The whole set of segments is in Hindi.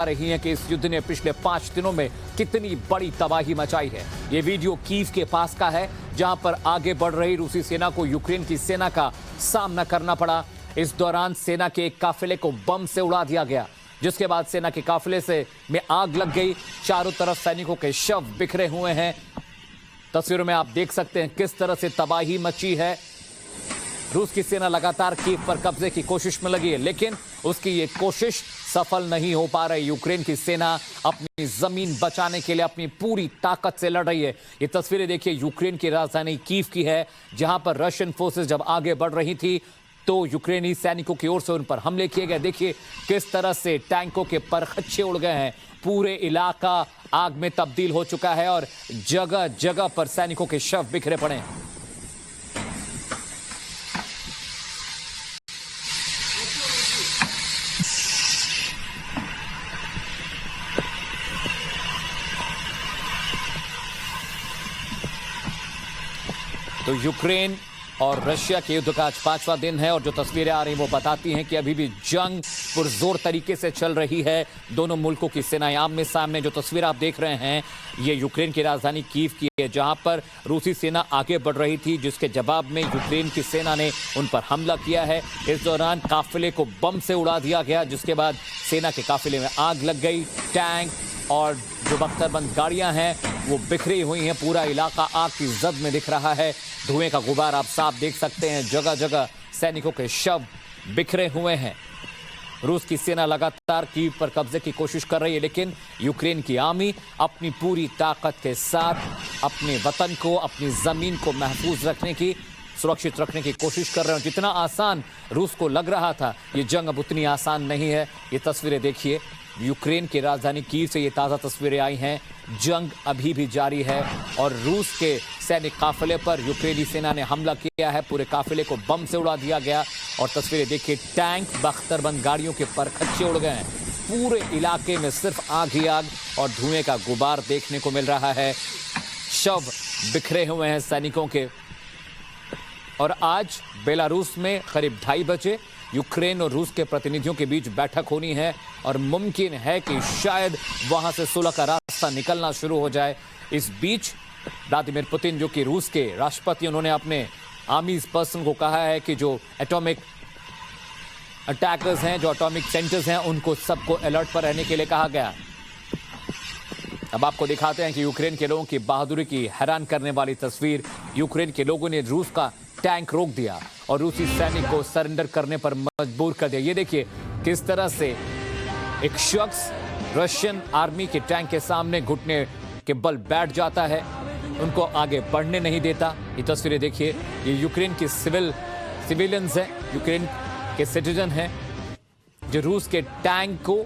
रही हैं कि इस युद्ध ने पिछले 5 दिनों में कितनी बड़ी तबाही मचाई है। ये वीडियो कीव के पास का है, जहां पर आगे बढ़ रही रूसी सेना को यूक्रेन की सेना का सामना करना पड़ा। इस दौरान सेना के एक काफिले को बम से उड़ा दिया गया, जिसके बाद सेना के काफिले में आग लग गई। चारों तरफ सैनिकों के शव बिखरे हुए हैं। तस्वीरों में आप देख सकते हैं किस तरह से तबाही मची है। रूस की सेना लगातार कीव पर कब्जे की कोशिश में लगी है, लेकिन उसकी ये कोशिश सफल नहीं हो पा रही। यूक्रेन की सेना अपनी जमीन बचाने के लिए अपनी पूरी ताकत से लड़ रही है। ये तस्वीरें देखिए यूक्रेन की राजधानी कीव की है, जहां पर रशियन फोर्सेस जब आगे बढ़ रही थी तो यूक्रेनी सैनिकों की ओर से उन पर हमले किए गए। देखिए किस तरह से टैंकों के परखच्चे उड़ गए हैं। पूरे इलाका आग में तब्दील हो चुका है और जगह जगह पर सैनिकों के शव बिखरे पड़े हैं। तो यूक्रेन और रशिया के युद्ध का आज 5वां दिन है और जो तस्वीरें आ रही हैं वो बताती हैं कि अभी भी जंग पुरजोर तरीके से चल रही है। दोनों मुल्कों की सेनाएं आमने सामने। जो तस्वीर आप देख रहे हैं ये यूक्रेन की राजधानी कीव की है, जहां पर रूसी सेना आगे बढ़ रही थी, जिसके जवाब में यूक्रेन की सेना ने उन पर हमला किया है। इस दौरान काफिले को बम से उड़ा दिया गया, जिसके बाद सेना के काफिले में आग लग गई। टैंक और जो बख्तरबंद गाड़ियां हैं वो बिखरी हुई हैं। पूरा इलाका आग की जद में दिख रहा है। धुएं का गुबार आप साफ देख सकते हैं। जगह जगह सैनिकों के शव बिखरे हुए हैं। रूस की सेना लगातार कीव पर कब्जे की कोशिश कर रही है, लेकिन यूक्रेन की आर्मी अपनी पूरी ताकत के साथ अपने वतन को, अपनी जमीन को महफूज रखने की, सुरक्षित रखने की कोशिश कर रहे हैं। जितना आसान रूस को लग रहा था, ये जंग अब उतनी आसान नहीं है। ये तस्वीरें देखिए यूक्रेन की राजधानी कीव से ये ताज़ा तस्वीरें आई हैं। जंग अभी भी जारी है और रूस के सैनिक काफिले पर यूक्रेनी सेना ने हमला किया है। पूरे काफिले को बम से उड़ा दिया गया और तस्वीरें देखिए टैंक, बख्तरबंद गाड़ियों के परखच्चे उड़ गए हैं। पूरे इलाके में सिर्फ आग ही आग और धुएं का गुबार देखने को मिल रहा है। शव बिखरे हुए हैं सैनिकों के। और आज बेलारूस में करीब 2:30 बजे यूक्रेन और रूस के प्रतिनिधियों के बीच बैठक होनी है और मुमकिन है कि शायद वहां से सुलह का रास्ता निकलना शुरू हो जाए। इस बीच व्लादिमीर पुतिन, जो कि रूस के राष्ट्रपति, उन्होंने अपने आर्मी पर्सन को कहा है कि जो एटॉमिक अटैकर्स हैं, जो एटॉमिक सेंटर्स हैं, उनको सबको अलर्ट पर रहने के लिए कहा गया। अब आपको दिखाते हैं कि यूक्रेन के लोगों की बहादुरी की हैरान करने वाली तस्वीर। यूक्रेन के लोगों ने रूस का टैंक रोक दिया और रूसी सैनिक को सरेंडर करने पर मजबूर कर दिया। ये देखिए किस तरह से एक शख्स रशियन आर्मी के टैंक के सामने घुटने के बल बैठ जाता है, उनको आगे बढ़ने नहीं देता। ये तस्वीरें देखिए, ये यूक्रेन के सिविलियंस हैं, यूक्रेन के सिटीजन हैं, जो रूस के टैंक को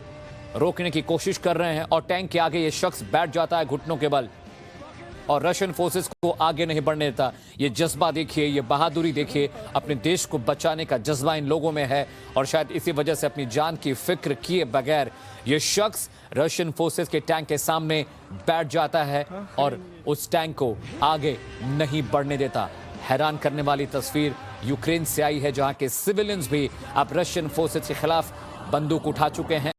रोकने की कोशिश कर रहे हैं और टैंक के आगे ये शख्स बैठ जाता है घुटनों के बल और रशियन फोर्सेस को आगे नहीं बढ़ने देता। ये जज्बा देखिए, ये बहादुरी देखिए, अपने देश को बचाने का जज्बा इन लोगों में है और शायद इसी वजह से अपनी जान की फिक्र किए बगैर ये शख्स रशियन फोर्सेस के टैंक के सामने बैठ जाता है और उस टैंक को आगे नहीं बढ़ने देता। हैरान करने वाली तस्वीर यूक्रेन से आई है, जहां के सिविलियंस भी अब रशियन फोर्सेस के खिलाफ बंदूक उठा चुके हैं।